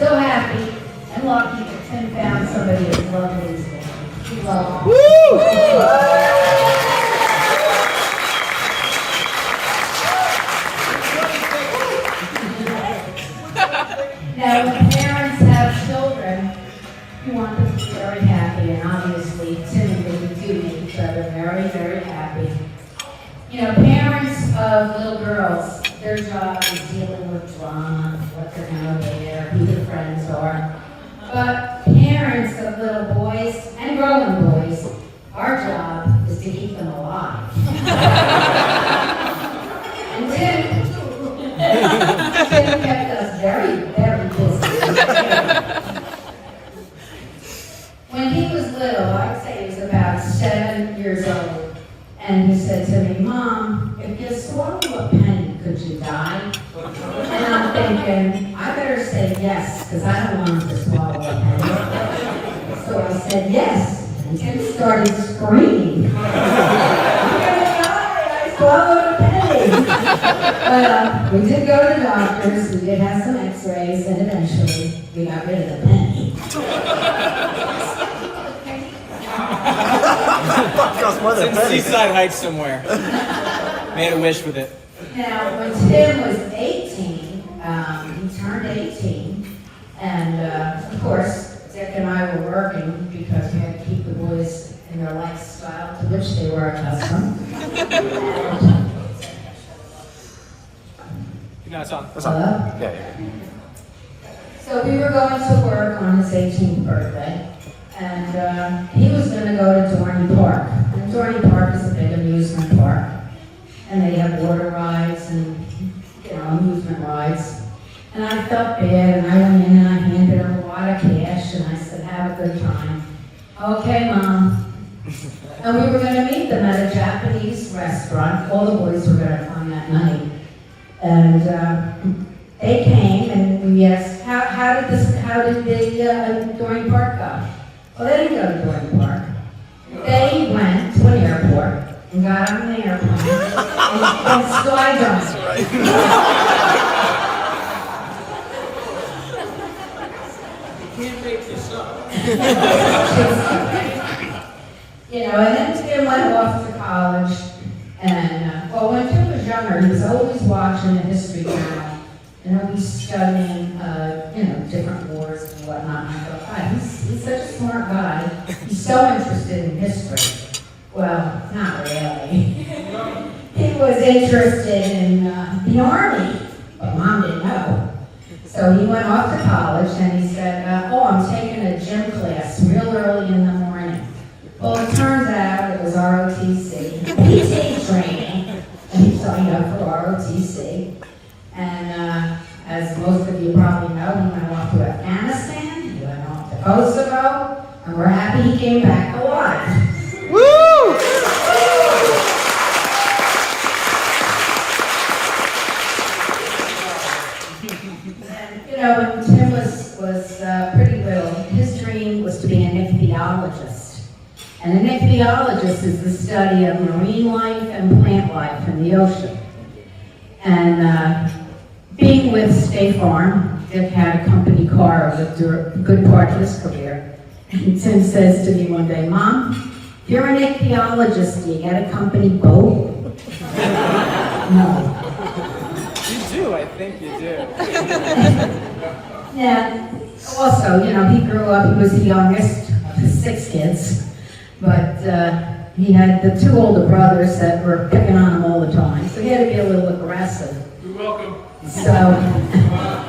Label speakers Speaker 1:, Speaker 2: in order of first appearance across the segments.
Speaker 1: so happy and lucky that Tim found somebody as lovely as him. He loved him. Now, when parents have children, you want them to be very happy, and obviously Tim and Viki do make each other very, very happy. You know, parents of little girls, their job is dealing with drama, what they're going to wear, who their friends are. But parents of little boys and grown boys, our job is to keep them alive. And Tim kept us very, very busy. When he was little, I'd say he was about 7 years old, and he said to me, "Mom, if you swallow a penny, could you die?" And I'm thinking, I better say yes, because I don't want him to swallow a penny. So I said yes, and Tim started screaming. "I'm gonna die, I swallowed a penny." But we did go to the doctors, we did have some x-rays, and eventually we got rid of the penny.
Speaker 2: It's in Seaside Heights somewhere. Made a wish with it.
Speaker 1: Now, when Tim was 18, he turned 18, and of course, Dick and I were working because we had to keep the boys in their lifestyle to which they were accustomed.
Speaker 2: No, it's on.
Speaker 1: Hello?
Speaker 2: Yeah.
Speaker 1: So we were going to work on his 18th birthday, and he was going to go to Dorney Park. And Dorney Park is a big amusement park, and they have water rides and, amusement rides. And I felt bad, and I went in and I handed him a lot of cash, and I said, "Have a good time." "Okay, Mom." And we were going to meet them at a Japanese restaurant. All the boys were going to come that night. And they came, and we asked, how did the Dorney Park go? Well, they didn't go to Dorney Park. They went to an airport and got on an airplane and skydived.
Speaker 2: Can't make this up.
Speaker 1: And then Tim went off to college. And, when Tim was younger, he was always watching the History Channel and always studying, different wars and whatnot. And I thought, God, he's such a smart guy. He's so interested in history. Well, not really. He was interested in the Army, but Mom didn't know. So he went off to college and he said, I'm taking a gym class real early in the morning. Well, it turns out it was ROTC, PT training, and he signed up for ROTC. And as most of you probably know, he went off to Afghanistan, he went off to Kosovo, and we're happy he came back alive.
Speaker 2: Woo!
Speaker 1: And, when Tim was pretty little, his dream was to be an ichthyologist. And an ichthyologist is the study of marine life and plant life in the ocean. And being with State Farm, Dick had a company car a good part of his career. And Tim says to me one day, "Mom, if you're an ichthyologist, do you get a company boat?" No.
Speaker 2: You do, I think you do.
Speaker 1: Yeah. Also, he grew up, he was the youngest of his 6 kids. But he had the 2 older brothers that were picking on him all the time, so he had to be a little aggressive.
Speaker 2: You're welcome.
Speaker 1: So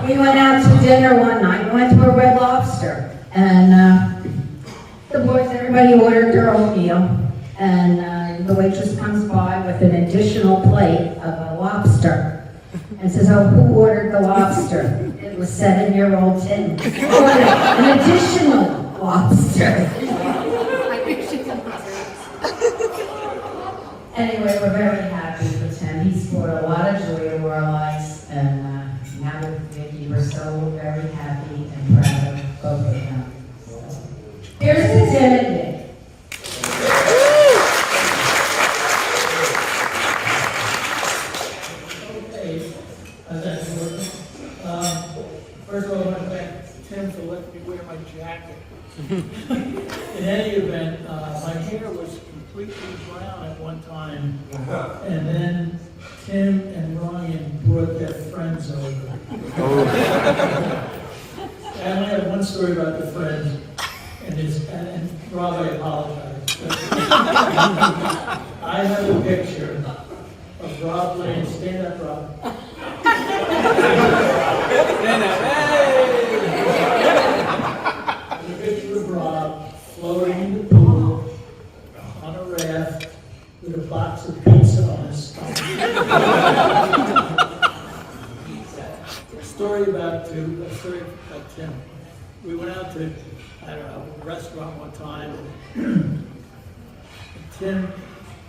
Speaker 1: we went out to dinner one night. We went to a Red Lobster, and the boys, everybody ordered their own meal, and the waitress comes by with an additional plate of a lobster and says, "Oh, who ordered the lobster?" It was 7-year-old Tim. He ordered an additional lobster. Anyway, we're very happy with him. He's brought a lot of joy to our lives, and now with Viki, we're so very happy and proud of both of them. Here's the Tim and Vic.
Speaker 3: Okay, that's actually working. First of all, I want to thank Tim for letting me wear my jacket. In any event, my hair was completely brown at one time, and then Tim and Ryan brought their friends over. I only have one story about the friends, and Rob, I apologize. I have a picture of Rob Lane. Stand up, Rob.
Speaker 2: Stand up. Hey!
Speaker 3: A picture of Rob floating in the pool on a raft with a box of pizza on his stomach. A story about Tim. We went out to, I don't know, a restaurant one time, and Tim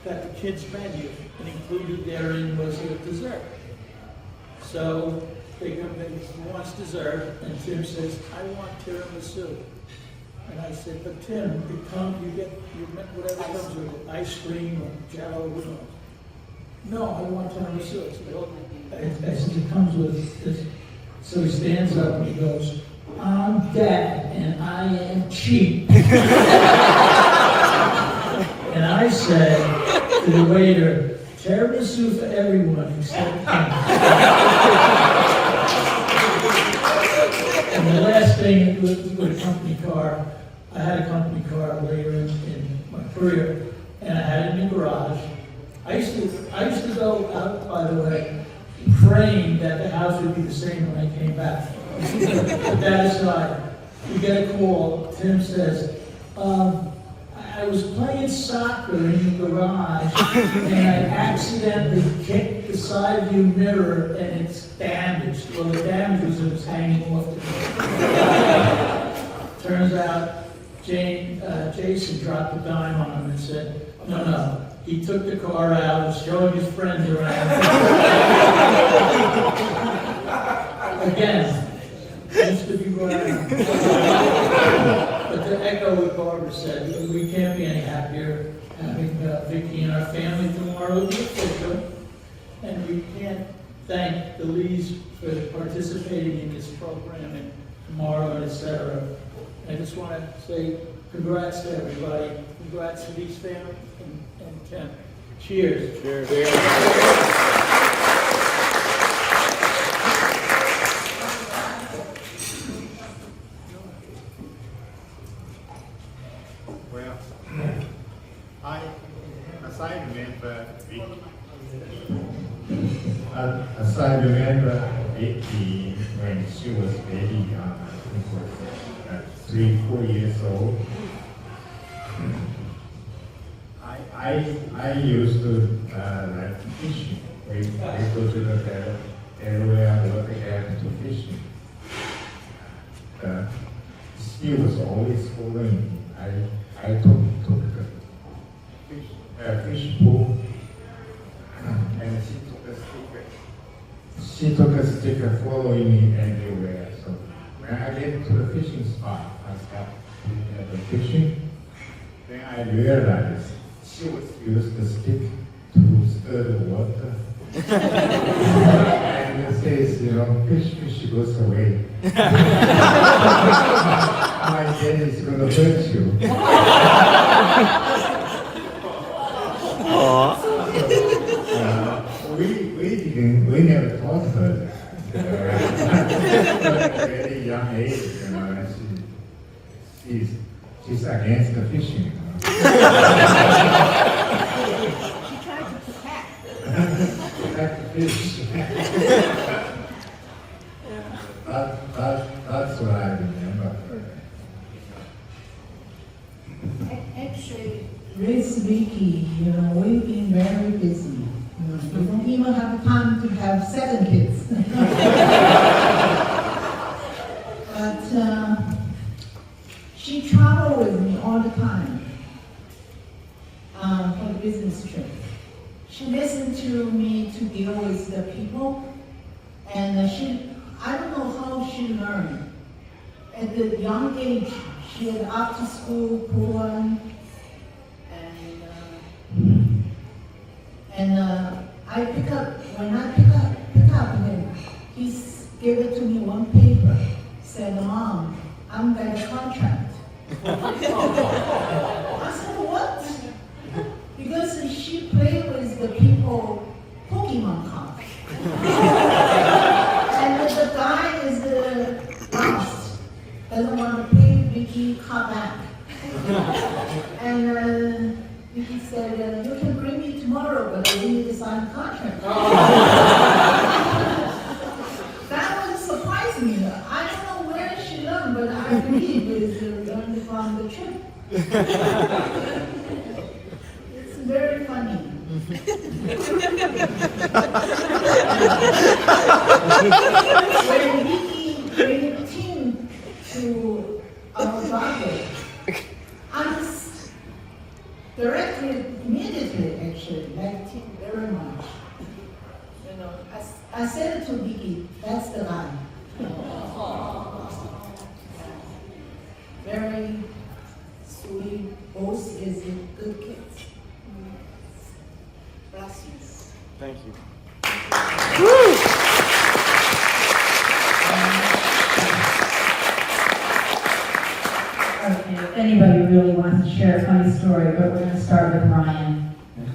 Speaker 3: got the kids' menu, and included therein was a dessert. So they come in, he wants dessert, and Tim says, I want tiramisu. And I said, but Tim, you get whatever comes with it, ice cream or jello, who knows. No, I want tiramisu. I said, well, I said, it comes with this. So he stands up and he goes, I'm Dad and I am cheap. And I said to the waiter, tiramisu for everyone except him. And the last thing with a company car, I had a company car later in my career, and I had it in the garage. I used to go out, by the way, praying that the house would be the same when I came back. But that aside, we get a call. Tim says, I was playing soccer in the garage, and I accidentally kicked the side view mirror, and it's damaged. Well, the damage was it was hanging off the door. Turns out, Jason dropped a dime on him and said, no. He took the car out, was showing his friends around. Again, used to be around. But to echo what Barbara said, we can't be any happier having Viki and our family tomorrow will be official. And we can't thank the Lees for participating in this program and tomorrow, etc. I just want to say congrats to everybody. Congrats to these families and Tim. Cheers.
Speaker 2: Cheers.
Speaker 4: Well, as I remember Viki, when she was very young, I think was 3-4 years old. I used to like fishing. We go to the area where they have to fishing. She was always following me. I took the fish pool, and she took a sticker following me everywhere. So when I get to the fishing spot, I start the fishing. Then I realized she was used the stick to stir the water. And it says, fish goes away. My dad is going to hurt you. We never taught her that. At a very young age, she's against the fishing.
Speaker 5: She tried to protect.
Speaker 4: Fish. That's what I remember.
Speaker 5: Actually, with Viki, we've been very busy. We don't even have time to have 7 kids. But she traveled with me all the time for the business trip. She listened to me to deal with the people, and I don't know how she learned. At the young age, she had after school program, and when I pick up him, he gave it to me one paper, said, Mom, I'm got a contract. I said, what? Because she played with the people Pokemon cards. And the guy is the boss, doesn't want to pay Viki car back. And Viki said, you can bring me tomorrow, but I need to sign a contract. That would surprise me. I don't know where she learned, but I believe it's learned from the trip. It's very funny. When Viki bring Tim to our driveway, I just directly, immediately actually, liked him very much. You know, I said it to Viki, that's the guy. Very sweet, both is good kids. Bless you.
Speaker 2: Thank you.
Speaker 1: Okay, if anybody really wants to share a funny story, but we're gonna start with Ryan.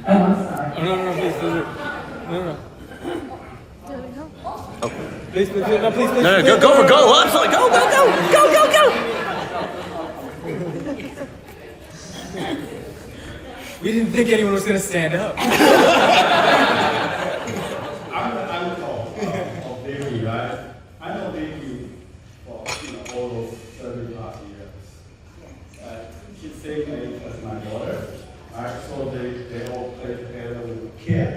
Speaker 1: Oh, I'm sorry.
Speaker 2: Oh, no, please, please. No, please.
Speaker 6: No, go, absolutely, go.
Speaker 2: We didn't think anyone was gonna stand up.
Speaker 4: I'm called Viki, right? I know Viki for all those 30 plus years. She's same age as my daughter, right? So they all play together with the kid.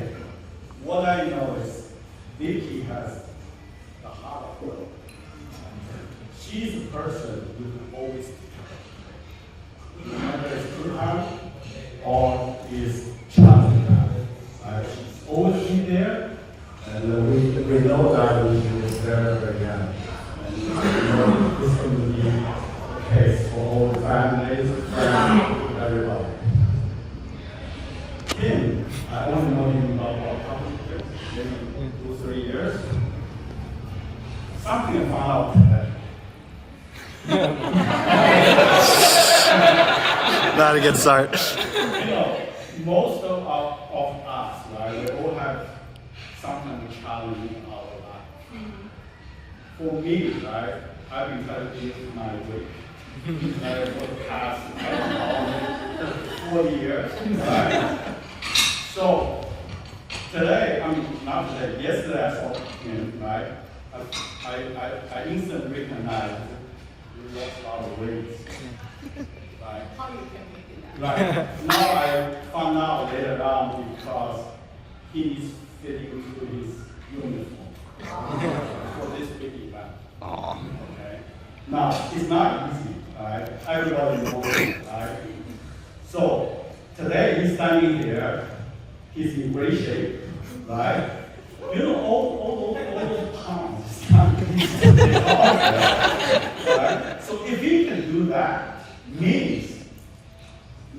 Speaker 4: What I know is Viki has the heart of gold. She's a person who can always, whether it's good time or is challenging time. She's always been there, and we know that we is very, very young. And we know this is going to be the case for all the families and everybody. Tim, I only know him about a couple of years, maybe 2 or 3 years. Something I found out today.
Speaker 6: Not a good start.
Speaker 4: Most of us, right, we all have some kind of challenge in our life. For me, right, I've been trying to use my weight for the past 40 years, right? So today, yesterday I saw him, right? I instantly recognized he lost a lot of weight, right?
Speaker 5: How you can make it that?
Speaker 4: Right. Now I found out later on because he's fitting into his uniform for this big event. Okay. Now it's not easy, right? Everybody knows it, right? So today he's standing here, he's in great shape, right? You know, all those pounds, it's not easy. Right? So if he can do that, means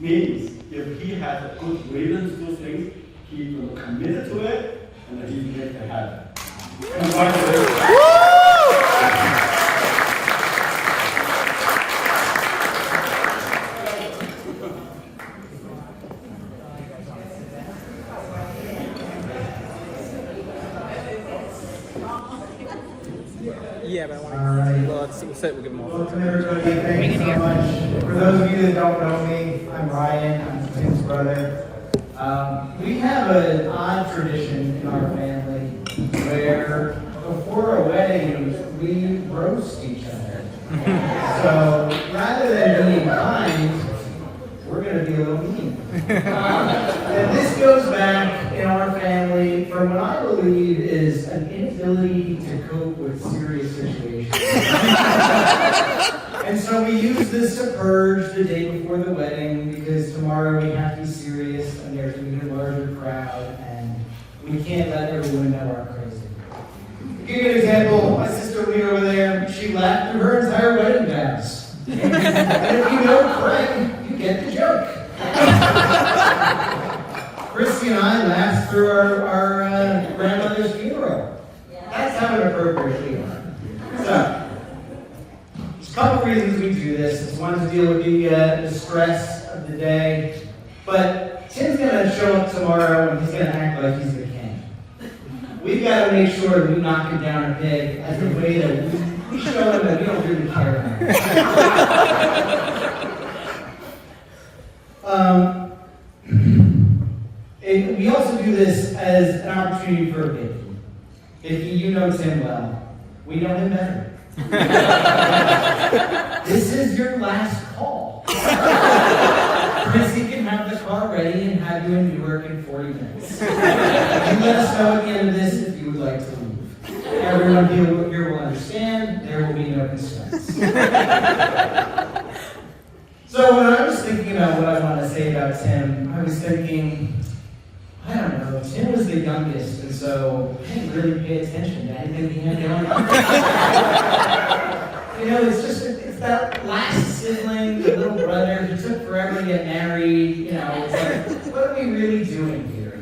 Speaker 4: if he has a good reason to do things, he will commit to it and he will make it happen. Congratulations.
Speaker 2: Yeah, but I want
Speaker 7: All right.
Speaker 2: Well, we'll say we'll give them all.
Speaker 7: Welcome everybody, thank you so much. For those of you that don't know me, I'm Ryan, I'm Tim's brother. We have an odd tradition in our family where before a wedding, we roast each other. So rather than being kind, we're gonna be a little mean. And this goes back in our family from what I believe is an inability to cope with serious situations. And so we use this to purge the day before the wedding because tomorrow we have to be serious and there's going to be a larger crowd and we can't let everyone know our crazy. To give you an example, my sister Lee over there, she laughed through her entire wedding vows. And if you know Craig, you get the joke. Christy and I laughed through our grandmother's funeral. That's how inappropriate we are. So, couple reasons we do this. It's one to deal with the stress of the day, but Tim's gonna show up tomorrow and he's gonna act like he's the king. We've got to make sure that we knock him down a peg as a way that we show him that we don't really care about him. We also do this as an opportunity for Viki. Viki, you know Tim well. We know him better. This is your last call. Chrissy can have the car ready and have you in Newark in 40 minutes. You let us know at the end of this if you would like to leave. Everyone here will understand. There will be no constraints. So when I was thinking about what I want to say about Tim, I was thinking, I don't know, Tim was the youngest, and so I didn't really pay attention to anything he had going on. You know, it's that last sibling, the little brother, who took forever to get married. You know, it's like, what are we really doing here?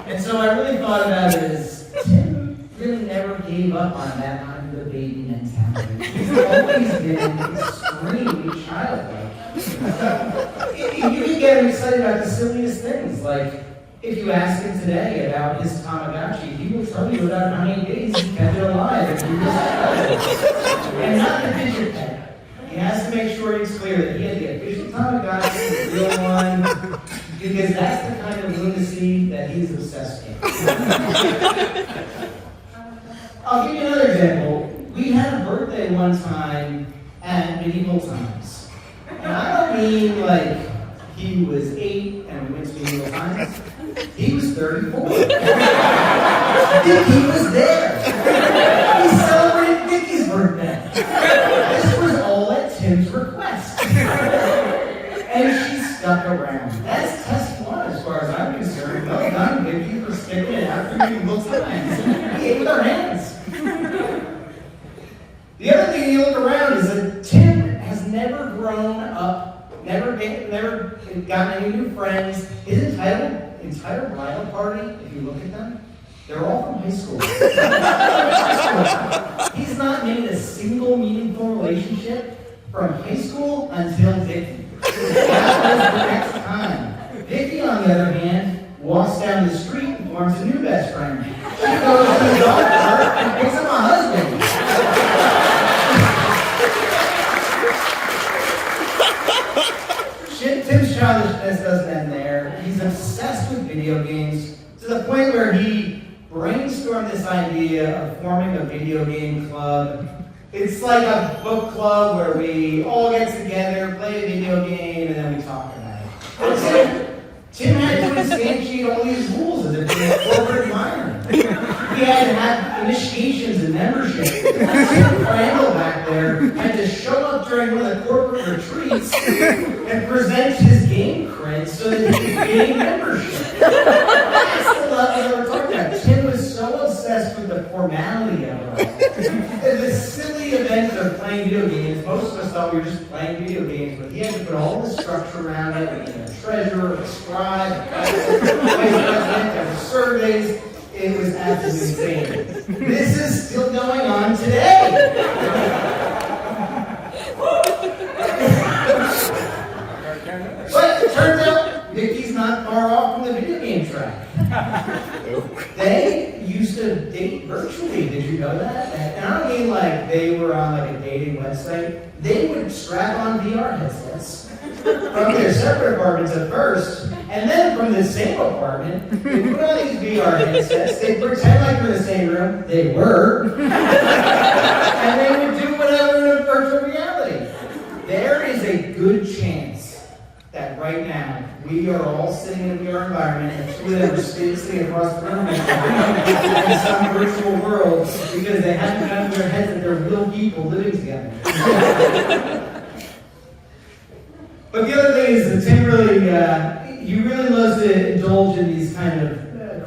Speaker 7: And so I really thought about it as Tim really never gave up on that I'm the baby mentality. He's always been extremely childlike. You can get him excited about the silliest things, like if you ask him today about his Tamagotchi, he will tell you about how many days he kept it alive and he was and not the fidget pet. He has to make sure he's clear that he had the official Tamagotchi, the real one, because that's the kind of lunacy that he's obsessed with. I'll give you another example. We had a birthday one time at medieval times. And I don't mean like he was 8 and we went to medieval times. He was 34. Viki was there. We celebrated Viki's birthday. This was all at Tim's request. And she stuck around. That's test 1 as far as I'm concerned. Well done, Viki, for sticking it out for medieval times. We ate with our hands. The other thing you look around is that Tim has never grown up, never gotten any new friends. His entire bridal party, if you look at them, they're all from high school. He's not made a single meaningful relationship from high school until Viki. That was the next time. Viki, on the other hand, walks down the street and forms a new best friend. She goes to the dog park and picks up a husband. Tim's childishness doesn't end there. He's obsessed with video games to the point where he brainstormed this idea of forming a video game club. It's like a book club where we all get together, play a video game, and then we talk about it. Tim had to instantiate all these rules as if in a corporate environment. He had to have initiations and membership. Tim Crandall back there had to show up during one of the corporate retreats and present his game creds so that he could gain membership. That's the level that we're talking about. Tim was so obsessed with the formality of it all. The silly event of playing video games, most of us thought we were just playing video games, but he had to put all the structure around it, like a treasurer, a scribe, a vice president, there were surveys. It was absolutely insane. This is still going on today. But it turns out Viki's not far off from the video game track. They used to date virtually. Did you know that? And I don't mean like they were on like a dating website. They would strap on VR headsets from their separate apartments at first, and then from the same apartment, they put on these VR headsets, they pretend like they're in the same room, they were, and they would do whatever in a virtual reality. There is a good chance that right now, we are all sitting in a VR environment, and two of them are sitting across the room in some virtual world, because they haven't gotten in their heads that they're real people living together. But the other thing is that Tim really, he really loves to indulge in these kind of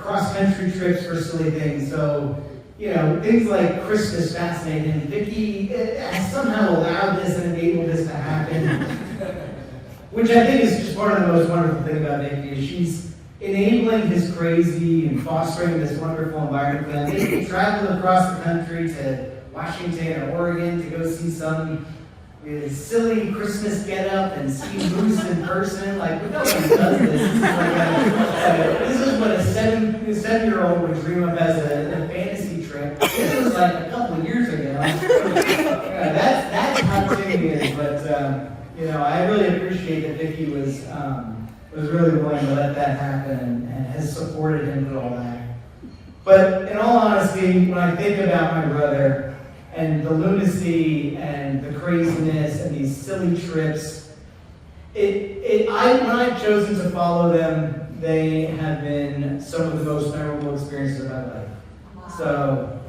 Speaker 7: cross-country trips for silly things. So, you know, things like Christmas fascinate him. Viki has somehow allowed this and enabled this to happen, which I think is just part of the most wonderful thing about Viki. She's enabling his crazy and fostering this wonderful environment for them. They travel across the country to Washington or Oregon to go see some silly Christmas get-up and see Moose in person. Like, no one does this. This is what a seven-year-old would dream of as a fantasy trip. This was like a couple of years ago. That's how Tim is. But I really appreciate that Viki was really willing to let that happen and has supported him through all that. But in all honesty, when I think about my brother and the lunacy and the craziness and these silly trips, when I've chosen to follow them, they have been some of the most memorable experiences of my life. So,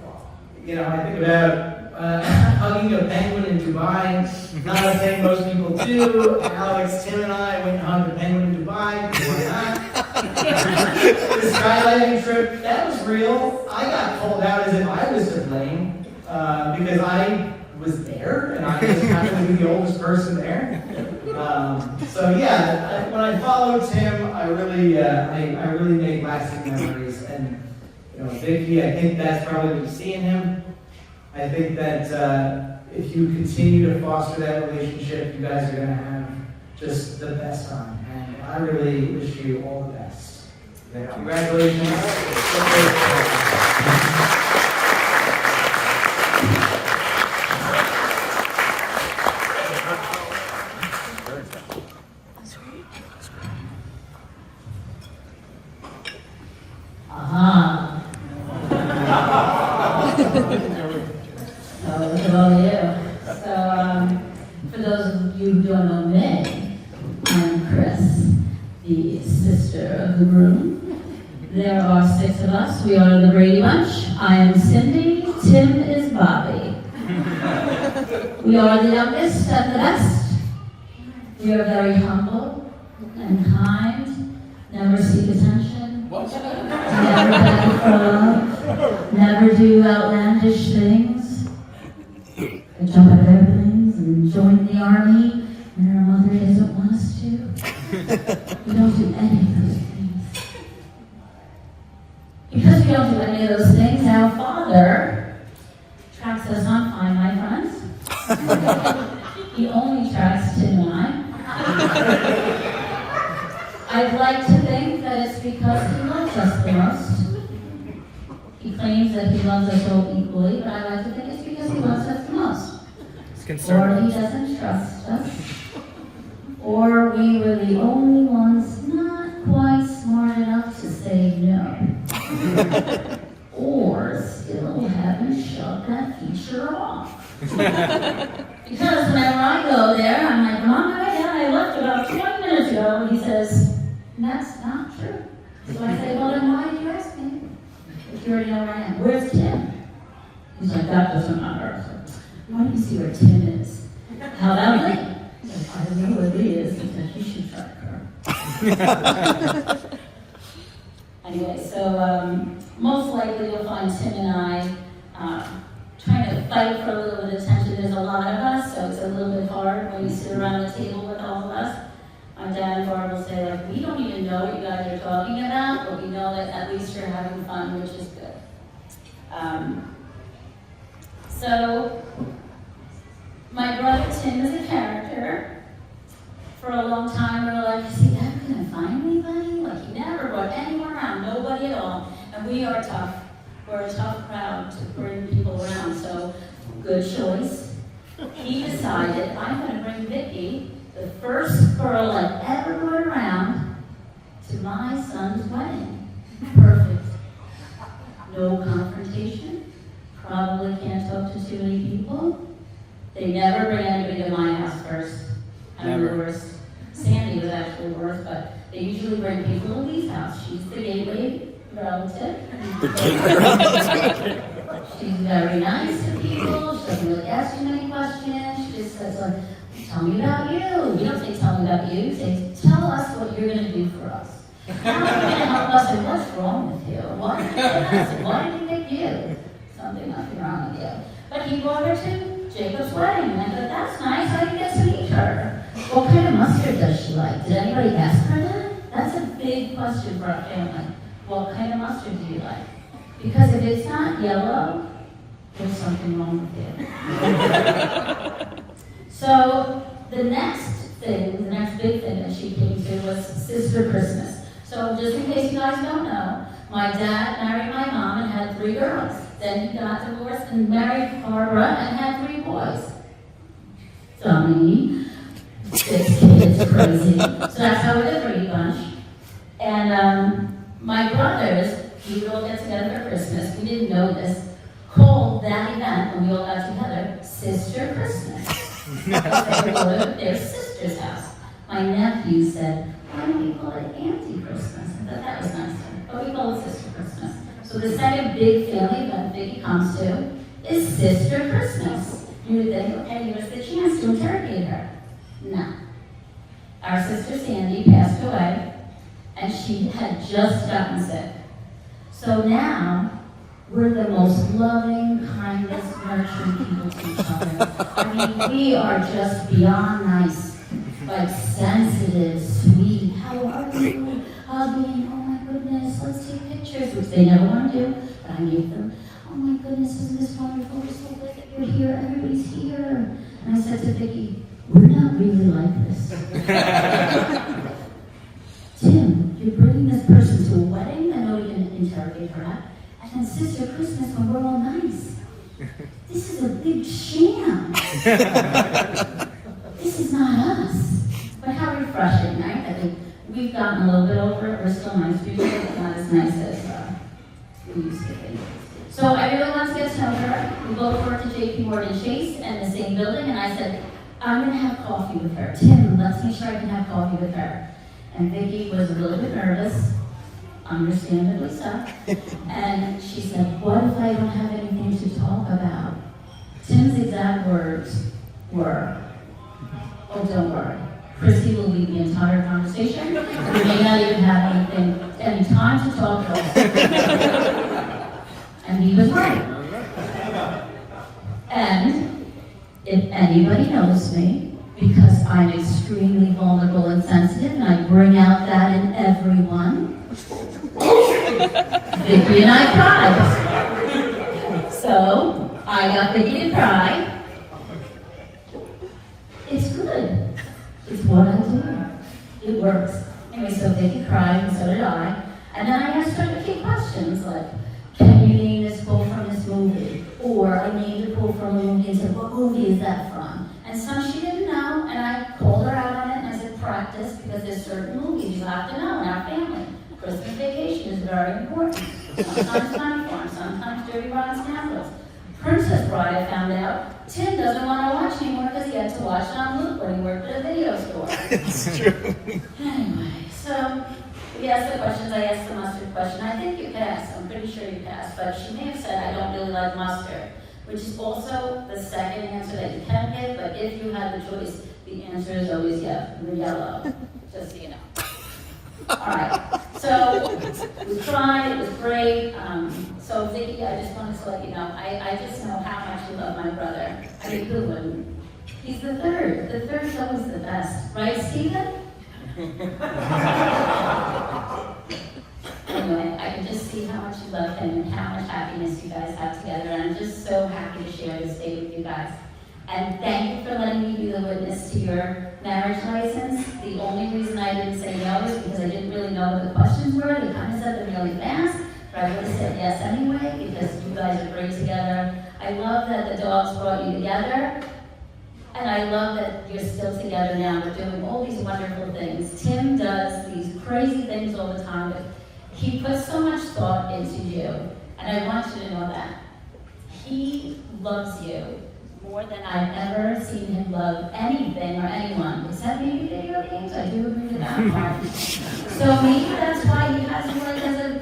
Speaker 7: I think about hugging a penguin in Dubai, not a thing most people do. Alex, Tim, and I went and hugged a penguin in Dubai. Why not? The skydiving trip, that was real. I got called out as if I was to blame because I was there and I just happened to be the oldest person there. When I follow Tim, I really make lasting memories. And Viki, I think that's probably what you see in him. I think that if you continue to foster that relationship, you guys are going to have just the best time. And I really wish you all the best. Congratulations.
Speaker 1: For those of you who don't know me, I'm Chris, the sister of the groom. There are 6 of us. We are the Brady Bunch. I am Cindy. Tim is Bobby. We are the youngest and the best. We are very humble and kind, never seek attention, never beg for love, never do outlandish things. We jump out of airplanes and join the army, and our mother doesn't want us to. We don't do any of those things. Because we don't do any of those things, our father tracks us on Find My Friends. He only tracks Tim and I. I'd like to think that it's because he loves us the most. He claims that he loves us all equally, but I like to think it's because he loves us the most. Or he doesn't trust us. Or we were the only ones not quite smart enough to say no. Or still haven't shoved that feature off. Because whenever I go there, I'm like, I'm on my way down. I left about 20 minutes ago. And he says, that's not true. So I say, well, then why did you ask me? If you already know where I am. Where's Tim? He's like, that doesn't matter. Why don't you see where Tim is? How about me? I don't know where he is. He said, you should track her. Anyway, so most likely you'll find Tim and I trying to fight for a little bit of attention. There's a lot of us, so it's a little bit hard when you sit around the table with all of us. My dad and Barb will say, like, we don't even know what you guys are talking about, but we know that at least you're having fun, which is good. So, my brother Tim is a character. For a long time, we were like, is he ever going to find anybody? Like, he never brought anyone around, nobody at all. And we are tough. We're a tough crowd to bring people around, so good choice. He decided, I'm going to bring Viki, the first girl I've ever brought around, to my son's wedding. Perfect. No confrontation. Probably can't talk to too many people. They never bring anybody to my house first. I'm the worst. Sandy was actually worse, but they usually bring people to Lee's house. She's the gateway relative. She's very nice to people. She doesn't really ask you many questions. She just says, like, tell me about you. You don't say, tell me about you. You say, tell us what you're going to do for us. How are you going to help us, and what's wrong with you? Why did he pick you? Something must be wrong with you. But he brought her to Jacob's wedding, and I thought, that's nice. I can get to meet her. What kind of mustard does she like? Did anybody ask her that? That's a big question for our family. What kind of mustard do you like? Because if it's not yellow, there's something wrong with you. So the next thing, the next big thing that she came to was Sister Christmas. So just in case you guys don't know, my dad married my mom and had 3 girls. Then he got divorced and married Barbara and had 3 boys. Dummy. 6 kids, crazy. So that's how we're the Brady Bunch. And my brothers, we would all get together for Christmas. We didn't know this. Called that event when we all got together Sister Christmas. They would go to their sister's house. My nephew said, why don't we call it Auntie Christmas? I thought that was nicer. But we call it Sister Christmas. So the second big family event Viki comes to is Sister Christmas. You would think, okay, here's the chance to interrogate her. No. Our sister Sandy passed away, and she had just gotten sick. So now, we're the most loving, kindest, nurturing people to each other. I mean, we are just beyond nice. Like sensitive, sweet, how are you? Hugging, oh my goodness, let's take pictures, which they never want to do, but I gave them. Oh my goodness, isn't this wonderful? We're so glad that you're here, everybody's here. And I said to Viki, we're not really like this. Tim, you're bringing this person to a wedding that nobody can interrogate her at, and then Sister Christmas when we're all nice. This is a big sham. This is not us. But how refreshing, right? I think we've gotten a little bit over it. We're still nice people, but not as nice as we used to be. So I really want to get to know her. We both worked at JP Morgan Chase in the same building, and I said, I'm going to have coffee with her. Tim, let's make sure I can have coffee with her. And Viki was a little bit nervous, understandably so. And she said, what if I don't have anything to talk about? Tim's exact words were, oh, don't worry. Christy will lead the entire conversation. We may not even have any time to talk about it. And he was right. And if anybody knows me, because I'm extremely vulnerable and sensitive, and I bring out that in everyone, Viki and I cried. So I got Viki to cry. It's good. It's what I do. It works. Anyway, so Viki cried, and so did I. And then I asked her a few questions, like, can you name this quote from this movie? Or I named a quote from a movie and said, what movie is that from? And some she didn't know, and I called her out on it, and I said, practice, because there's certain movies you have to know in our family. Christmas Vacation is very important. Sometimes Funny Farm, sometimes Dirty Rotten Scoundrels. Princess Bride, I found out, Tim doesn't want to watch anymore because he had to watch it on loop when he worked at a video store.
Speaker 6: It's true.
Speaker 1: Anyway, so we asked the questions. I asked the mustard question. I think you passed. I'm pretty sure you passed. But she may have said, I don't really like mustard, which is also the second answer that you can get. But if you had the choice, the answer is always yellow. Just so you know. All right. So we tried. It was great. So Viki, I just wanted to let you know, I just know how much you love my brother. I mean, who wouldn't? He's the third. The third's always the best. Right, Stephen? Anyway, I can just see how much you love him and how much happiness you guys have together. And I'm just so happy to share this day with you guys. And thank you for letting me be the witness to your marriage license. The only reason I didn't say no is because I didn't really know what the questions were. They kind of said them really fast, but I would have said yes anyway because you guys are great together. I love that the dogs brought you together. And I love that you're still together now. We're doing all these wonderful things. Tim does these crazy things all the time, but he puts so much thought into you. And I want you to know that. He loves you more than I've ever seen him love anything or anyone, except maybe video games. I do agree with that part. So maybe that's why he has you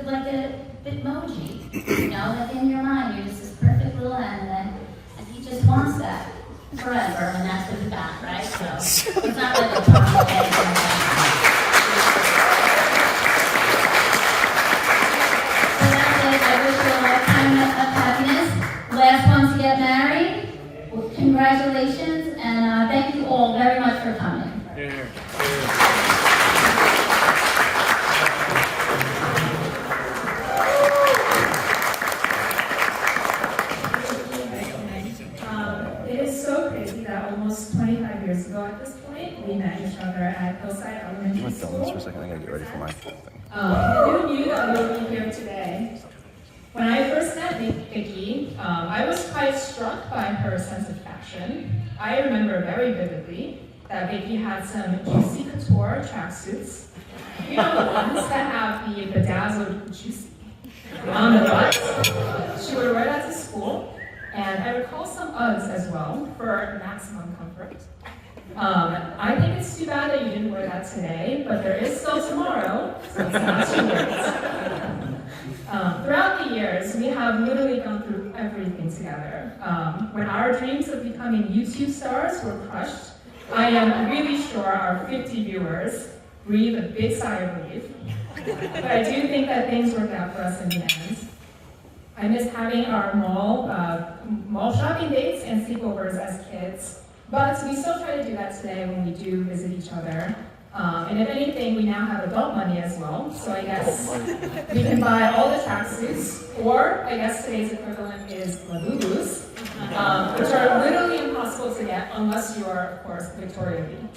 Speaker 1: like a Bitmoji. You know, like in your mind, you're just this perfect little animal, and he just wants that forever, and that's what he got, right? So it's not like a topic or anything like that. So that's it. I wish you a lifetime of happiness. Last one to get married. Well, congratulations, and thank you all very much for coming.
Speaker 8: it is so crazy that almost 25 years ago at this point, we met each other at Hillside Elementary School.
Speaker 6: Film this for a second. I gotta get ready for my thing.
Speaker 8: Who knew that we would be here today? When I first met Viki, I was quite struck by her sense of fashion. I remember very vividly that Viki had some juicy couture tracksuits. You know the ones that have the bedazzled juicy on the butt. She would wear that to school, and I recall some Uggs as well for maximum comfort. I think it's too bad that you didn't wear that today, but there is still tomorrow, so it's not too late. Throughout the years, we have literally gone through everything together. When our dreams of becoming YouTube stars were crushed, I am really sure our 50 viewers breathe a big sigh of relief. But I do think that things worked out for us in the end. I miss having our mall shopping dates and sleepovers as kids, but we still try to do that today when we do visit each other. And if anything, we now have adult money as well, so I guess we can buy all the tracksuits, or I guess today's equivalent is Lagulus, which are literally impossible to get unless you are, of course, Victoria Lee.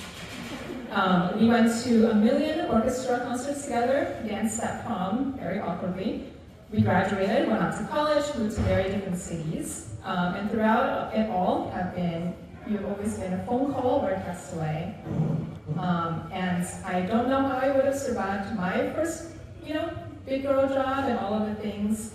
Speaker 8: We went to 1 million orchestra concerts together, danced at prom, very awkwardly. We graduated, went off to college, moved to very different cities, and throughout it all you've always been a phone call or a text away. And I don't know how I would have survived my first, big girl job and all of the things,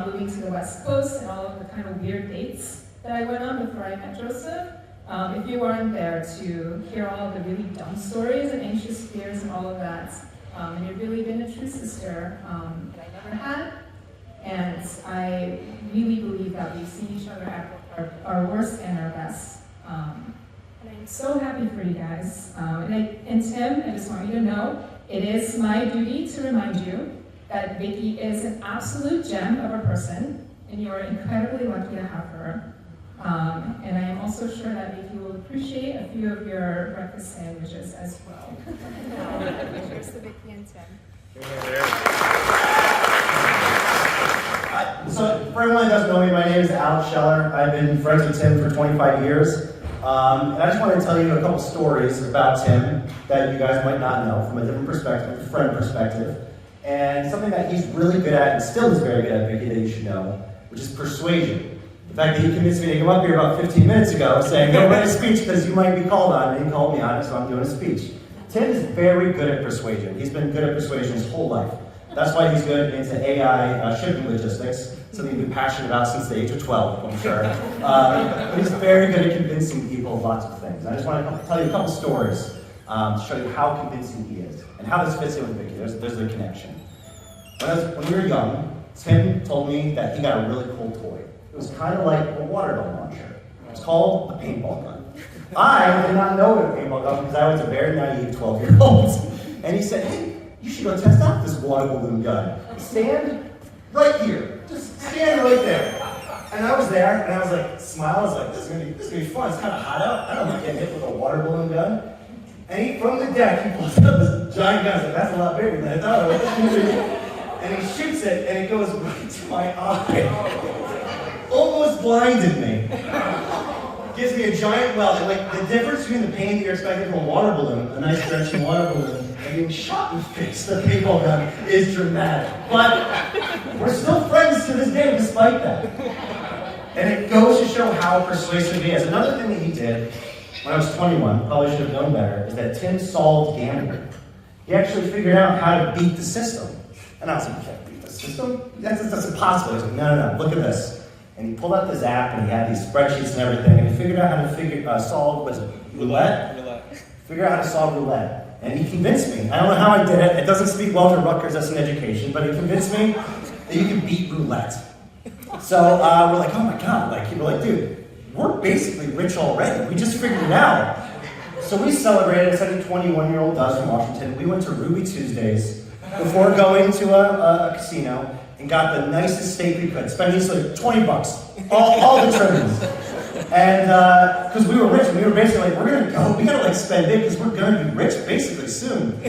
Speaker 8: moving to the West Coast and all of the kind of weird dates that I went on before I met Joseph. If you weren't there to hear all of the really dumb stories and anxious fears and all of that, and you've really been a true sister that I never had. And I really believe that we've seen each other at our worst and our best. And I'm so happy for you guys. And Tim, I just want you to know, it is my duty to remind you that Viki is an absolute gem of a person, and you are incredibly lucky to have her. And I am also sure that Viki will appreciate a few of your breakfast sandwiches as well. Here's to Viki and Tim.
Speaker 9: So, for everyone that doesn't know me, my name is Alex Scheller. I've been friends with Tim for 25 years. And I just want to tell you a couple stories about Tim that you guys might not know from a different perspective, a friend perspective. And something that he's really good at, and still is very good at, Viki, that you should know, which is persuasion. The fact that he convinced me to come up here about 15 minutes ago saying, "Go write a speech because you might be called on," and he called me on it, so I'm doing a speech. Tim is very good at persuasion. He's been good at persuasion his whole life. That's why he's good into AI shipping logistics, something he's been passionate about since the age of 12, I'm sure. But he's very good at convincing people of lots of things. I just want to tell you a couple stories to show you how convincing he is and how this fits in with Viki. There's a connection. When we were young, Tim told me that he got a really cool toy. It was kind of like a water gun launcher. It was called a paintball gun. I did not know what a paintball gun because I was a very naive 12-year-old. And he said, "Hey, you should go test out this water balloon gun. Stand right here. Just stand right there." And I was there, and I was like, smile. I was like, this is gonna be fun. It's kind of hot out. I don't like getting hit with a water balloon gun. And from the deck, he pulls out this giant gun. I was like, that's a lot bigger than I thought it was. And he shoots it, and it goes right to my eye. Almost blinded me. Gives me a giant welt. And like the difference between the pain that you're expecting from a water balloon, a nice stretching water balloon, and being shot in the face with a paintball gun is dramatic. But we're still friends to this day despite that. And it goes to show how persuasive he is. Another thing that he did when I was 21, probably should have known better, is that Tim solved gambling. He actually figured out how to beat the system. And I was like, you can't beat the system? That's impossible. He's like, no, look at this. And he pulled out this app, and he had these spreadsheets and everything, and he figured out how to solve, was it roulette? Figure out how to solve roulette. And he convinced me. I don't know how I did it. It doesn't speak well to Rutgers as an education, but he convinced me that you can beat roulette. So we're like, oh my God. Like, people are like, dude, we're basically rich already. We just figured it out. So we celebrated, as any 21-year-old does from Washington. We went to Ruby Tuesdays before going to a casino and got the nicest steak we could. Spent easily like $20, all the trimmings. And because we were rich, and we were basically like, we're gonna go, we gotta like spend it because we're gonna be rich basically soon.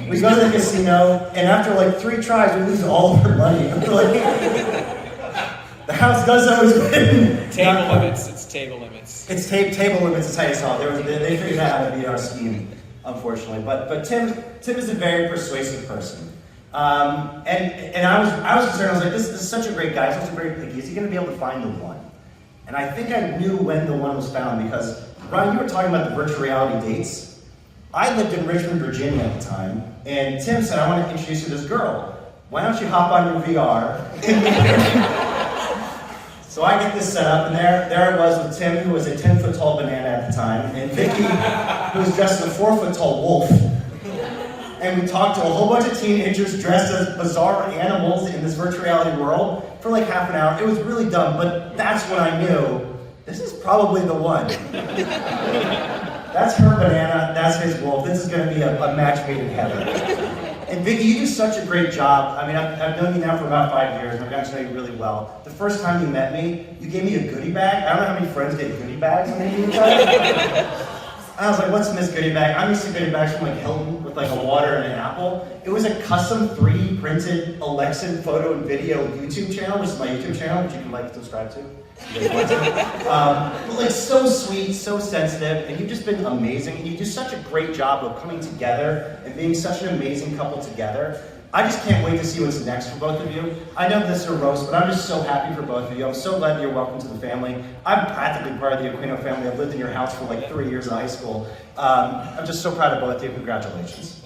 Speaker 9: We go to the casino, and after like 3 tries, we lose all of our money. And we're like, The house does always win.
Speaker 2: Table limits. It's table limits.
Speaker 9: It's table limits. Is how you saw it. They figured out how to beat our scheme, unfortunately. But Tim is a very persuasive person. And I was concerned. I was like, this is such a great guy. Such a great picky. Is he going to be able to find the one? And I think I knew when the one was found because Ryan, you were talking about the virtual reality dates. I lived in Richmond, Virginia at the time, and Tim said, I want to introduce you to this girl. Why don't you hop on your VR? So I get this set up, and there I was with Tim, who was a 10-foot-tall banana at the time, and Viki, who was dressed as a 4-foot-tall wolf. And we talked to a whole bunch of teenagers dressed as bizarre animals in this virtual reality world for like half an hour. It was really dumb, but that's when I knew this is probably the one. That's her banana, that's his wolf. This is going to be a match made in heaven. And Viki, you do such a great job. I mean, I've known you now for about 5 years, and I've gotten to know you really well. The first time you met me, you gave me a goodie bag. I don't know how many friends get goodie bags when they meet each other. I was like, what's in this goodie bag? I'm used to goodie bags from like Hilton with like a water and an apple. It was a custom 3D printed Alexa photo and video YouTube channel, which is my YouTube channel, which you can like subscribe to. But like so sweet, so sensitive, and you've just been amazing, and you do such a great job of coming together and being such an amazing couple together. I just can't wait to see what's next for both of you. I know this is a roast, but I'm just so happy for both of you. I'm so glad you're welcome to the family. I'm practically part of the Aquino family. I've lived in your house for like 3 years in high school. I'm just so proud of both of you. Congratulations.